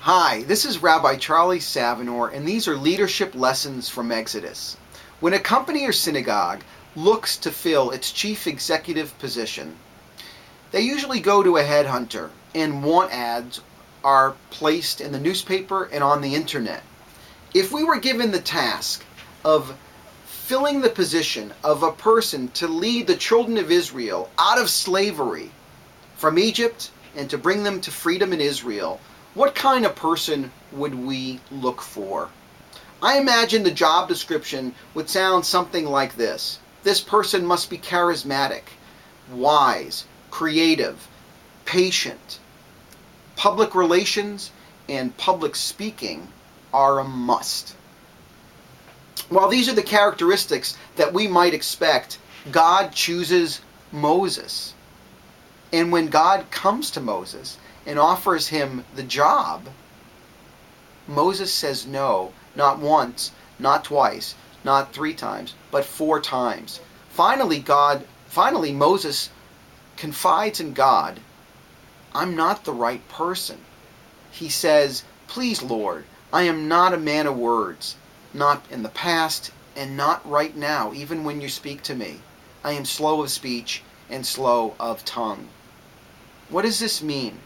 Hi, this is Rabbi Charlie Savenor, and these are leadership lessons from Exodus. When a company or synagogue looks to fill its chief executive position, they usually go to a headhunter, and want ads are placed in the newspaper and on the internet. If we were given the task of filling the position of a person to lead the children of Israel out of slavery from Egypt and to bring them to freedom in Israel, what kind of person would we look for? I imagine the job description would sound something like this. This person must be charismatic, wise, creative, patient. Public relations and public speaking are a must. While these are the characteristics that we might expect, God chooses Moses. And when God comes to Moses and offers him the job, Moses says no, not once, not twice, not 3 times, but 4 times. Finally, Moses confides in God, I'm not the right person. He says, please, Lord, I am not a man of words, not in the past and not right now, even when you speak to me. I am slow of speech and slow of tongue. What does this mean?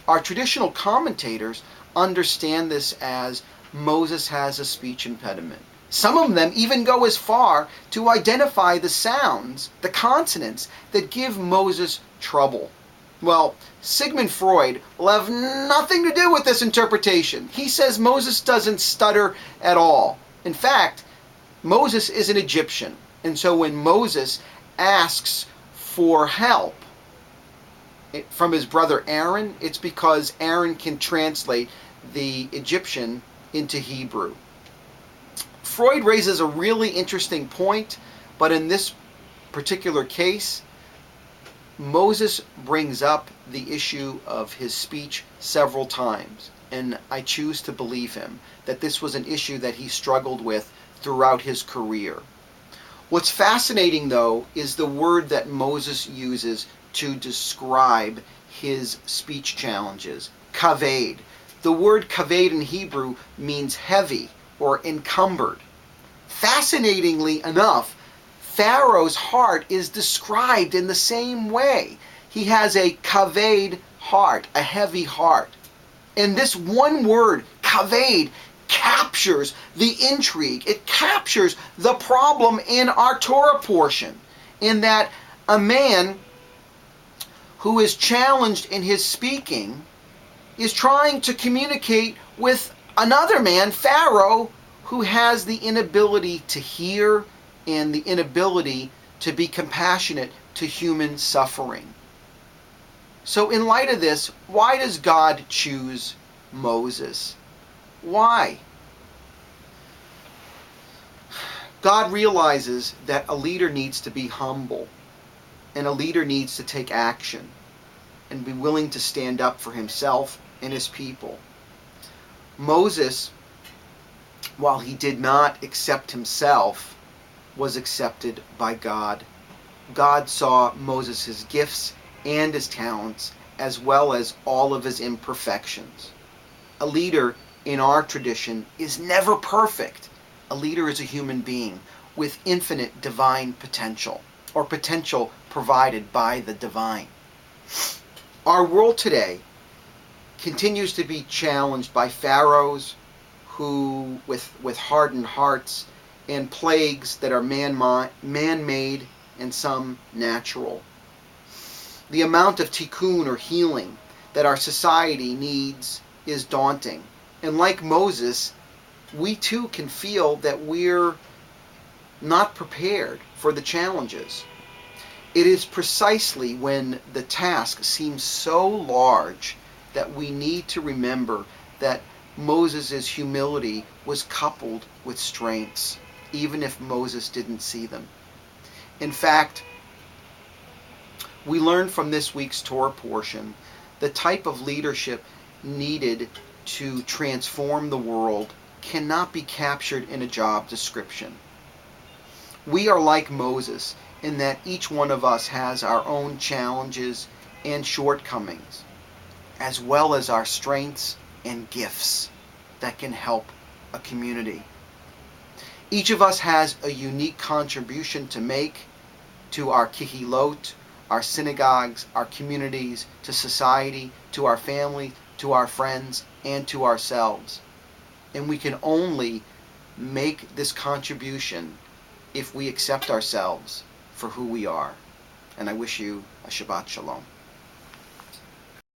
Our traditional commentators understand this as Moses has a speech impediment. Some of them even go as far to identify the sounds, the consonants, that give Moses trouble. Well, Sigmund Freud will have nothing to do with this interpretation. He says Moses doesn't stutter at all. In fact, Moses is an Egyptian, and so when Moses asks for help from his brother Aaron, it's because Aaron can translate the Egyptian into Hebrew. Freud raises a really interesting point, but in this particular case, Moses brings up the issue of his speech several times, and I choose to believe him that this was an issue that he struggled with throughout his career. What's fascinating, though, is the word that Moses uses to describe his speech challenges, kaved. The word kaved in Hebrew means heavy or encumbered. Fascinatingly enough, Pharaoh's heart is described in the same way. He has a kaved heart, a heavy heart. And this one word, kaved, captures the intrigue. It captures the problem in our Torah portion, in that a man who is challenged in his speaking is trying to communicate with another man, Pharaoh, who has the inability to hear and the inability to be compassionate to human suffering. So in light of this, why does God choose Moses? Why? God realizes that a leader needs to be humble, and a leader needs to take action and be willing to stand up for himself and his people. Moses, while he did not accept himself, was accepted by God. God saw Moses' gifts and his talents, as well as all of his imperfections. A leader in our tradition is never perfect. A leader is a human being with infinite divine potential, or potential provided by the divine. Our world today continues to be challenged by pharaohs who, with hardened hearts, and plagues that are man-made and some natural. The amount of tikkun, or healing, that our society needs is daunting. And like Moses, we too can feel that we're not prepared for the challenges. It is precisely when the task seems so large that we need to remember that Moses' humility was coupled with strengths, even if Moses didn't see them. In fact, we learn from this week's Torah portion the type of leadership needed to transform the world cannot be captured in a job description. We are like Moses in that each one of us has our own challenges and shortcomings, as well as our strengths and gifts that can help a community. Each of us has a unique contribution to make to our kihilot, our synagogues, our communities, to society, to our family, to our friends, and to ourselves. And we can only make this contribution if we accept ourselves for who we are. And I wish you a Shabbat Shalom.